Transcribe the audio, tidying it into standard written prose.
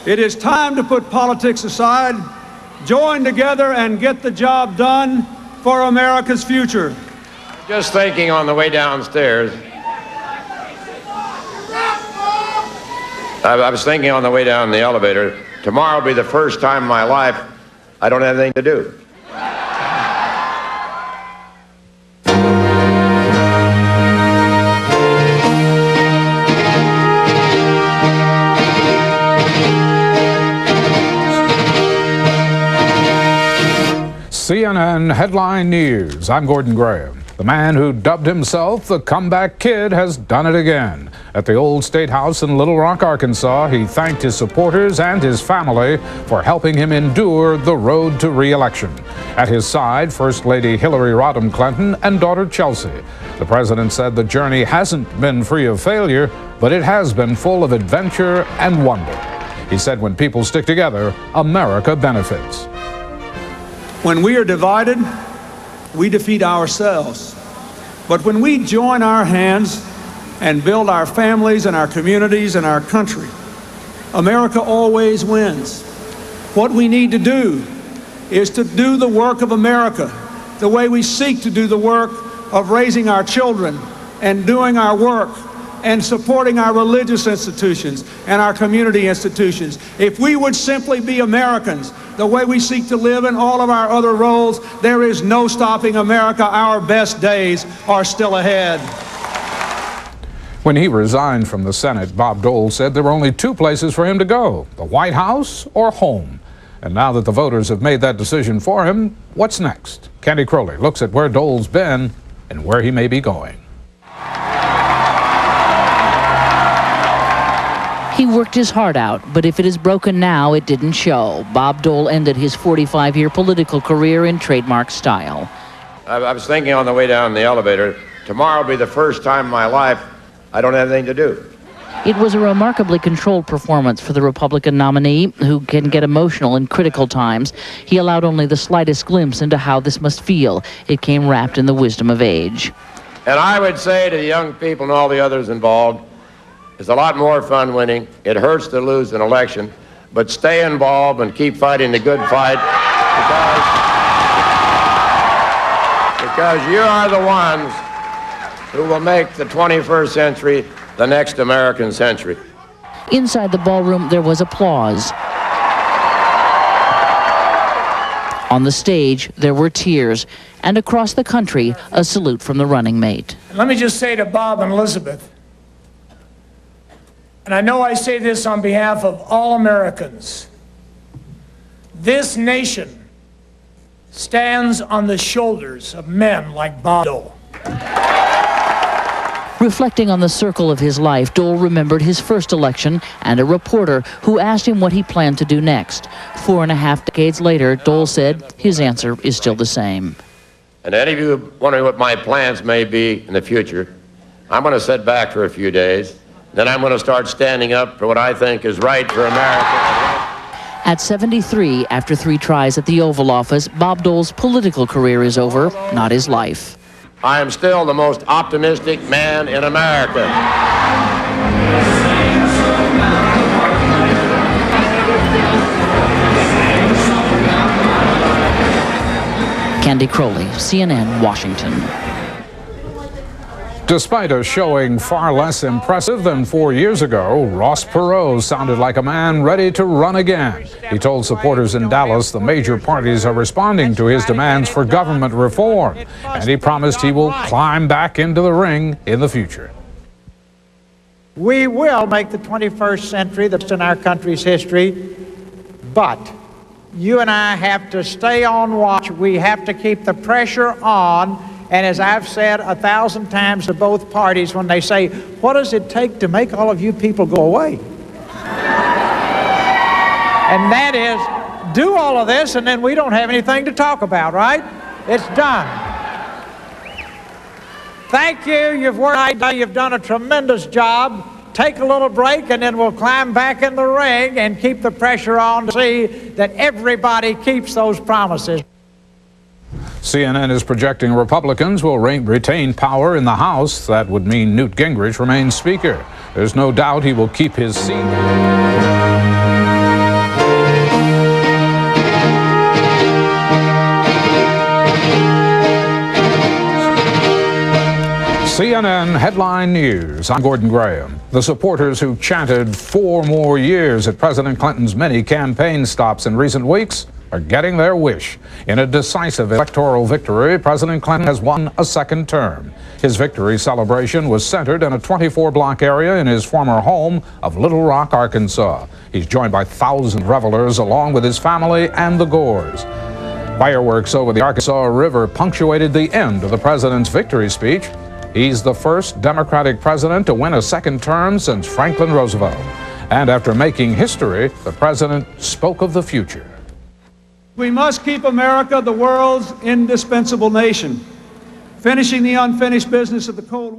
It is time to put politics aside, join together, and get the job done for America's future. Just thinking on the way downstairs, I was thinking on the way down the elevator, tomorrow will be the first time in my life I don't have anything to do. CNN Headline News. I'm Gordon Graham. The man who dubbed himself the Comeback Kid has done it again. At the old State House in Little Rock, Arkansas, he thanked his supporters and his family for helping him endure the road to re-election. At his side, First Lady Hillary Rodham Clinton and daughter Chelsea. The president said the journey hasn't been free of failure, but it has been full of adventure and wonder. He said when people stick together, America benefits. When we are divided, we defeat ourselves. But when we join our hands and build our families and our communities and our country, America always wins. What we need to do is to do the work of America the way we seek to do the work of raising our children and doing our work and supporting our religious institutions and our community institutions. If we would simply be Americans the way we seek to live in all of our other roles, there is no stopping America. Our best days are still ahead. When he resigned from the Senate, Bob Dole said there were only two places for him to go, the White House or home. And now that the voters have made that decision for him, what's next? Candy Crowley looks at where Dole's been and where he may be going. He worked his heart out, but if it is broken now, it didn't show. Bob Dole ended his 45-year political career in trademark style. I was thinking on the way down the elevator, tomorrow will be the first time in my life I don't have anything to do. It was a remarkably controlled performance for the Republican nominee, who can get emotional in critical times. He allowed only the slightest glimpse into how this must feel. It came wrapped in the wisdom of age. And I would say to the young people and all the others involved, it's a lot more fun winning. It hurts to lose an election, but stay involved and keep fighting the good fight because you are the ones who will make the 21st century the next American century. Inside the ballroom, there was applause. On the stage, there were tears, and across the country, a salute from the running mate. Let me just say to Bob and Elizabeth, and I know I say this on behalf of all Americans, this nation stands on the shoulders of men like Bob Dole. Reflecting on the circle of his life, Dole remembered his first election and a reporter who asked him what he planned to do next. 4.5 decades later, Dole said his answer is still the same. And any of you wondering what my plans may be in the future, I'm going to sit back for a few days. Then I'm going to start standing up for what I think is right for America. At 73, after 3 tries at the Oval Office, Bob Dole's political career is over, not his life. I am still the most optimistic man in America. Candy Crowley, CNN, Washington. Despite a showing far less impressive than 4 years ago, Ross Perot sounded like a man ready to run again. He told supporters in Dallas the major parties are responding to his demands for government reform, and he promised he will climb back into the ring in the future. We will make the 21st century that's in our country's history, but you and I have to stay on watch. We have to keep the pressure on. And as I've said 1,000 times to both parties when they say, what does it take to make all of you people go away? And that is, do all of this and then we don't have anything to talk about, right? It's done. Thank you, you've worked, you've done a tremendous job. Take a little break and then we'll climb back in the ring and keep the pressure on to see that everybody keeps those promises. CNN is projecting Republicans will retain power in the House. That would mean Newt Gingrich remains Speaker. There's no doubt he will keep his seat. CNN Headline News. I'm Gordon Graham. The supporters who chanted 4 more years at President Clinton's many campaign stops in recent weeks are getting their wish. In a decisive electoral victory, President Clinton has won a second term. His victory celebration was centered in a 24-block area in his former home of Little Rock, Arkansas. He's joined by thousands of revelers along with his family and the Gores. Fireworks over the Arkansas River punctuated the end of the president's victory speech. He's the first Democratic president to win a second term since Franklin Roosevelt. And after making history, the president spoke of the future. We must keep America the world's indispensable nation, finishing the unfinished business of the Cold War.